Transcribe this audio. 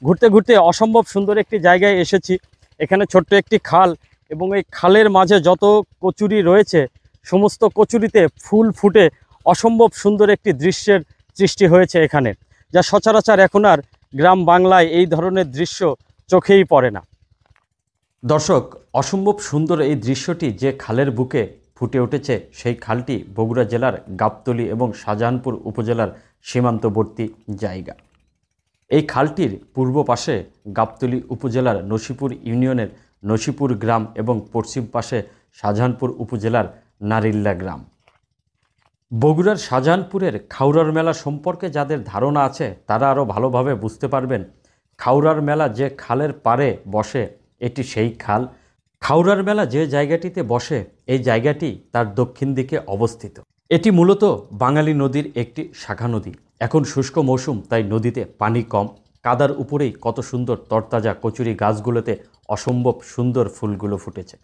ঘুরতে ঘুরতে অসম্ভব সুন্দর একটি জায়গায় এসেছি। এখানে ছোট্ট একটি খাল এবং এই খালের মাঝে যত কচুরি রয়েছে সমস্ত কচুরিতে ফুল ফুটে অসম্ভব সুন্দর একটি দৃশ্যের সৃষ্টি হয়েছে এখানে, যা সচরাচর এখন আর গ্রাম বাংলায় এই ধরনের দৃশ্য চোখেই পড়ে না। দর্শক, অসম্ভব সুন্দর এই দৃশ্যটি যে খালের বুকে ফুটে উঠেছে সেই খালটি বগুড়া জেলার গাবতলী এবং শাহজাহানপুর উপজেলার সীমান্তবর্তী জায়গা। এই খালটির পূর্ব পাশে গাবতলী উপজেলার নসিপুর ইউনিয়নের নসিপুর গ্রাম এবং পশ্চিম পাশে শাহজাহানপুর উপজেলার নারিল্লা গ্রাম। বগুড়ার শাহজাহানপুরের খাউড়ার মেলা সম্পর্কে যাদের ধারণা আছে তারা আরও ভালোভাবে বুঝতে পারবেন। খাউড়ার মেলা যে খালের পাড়ে বসে এটি সেই খাল। খাউড়ার মেলা যে জায়গাটিতে বসে এই জায়গাটি তার দক্ষিণ দিকে অবস্থিত। এটি মূলত বাঙালি নদীর একটি শাখা নদী। এখন শুষ্ক মৌসুম, তাই নদীতে পানি কম। কাদার উপরেই কত সুন্দর তরতাজা কচুরি গাছগুলোতে অসম্ভব সুন্দর ফুলগুলো ফুটেছে।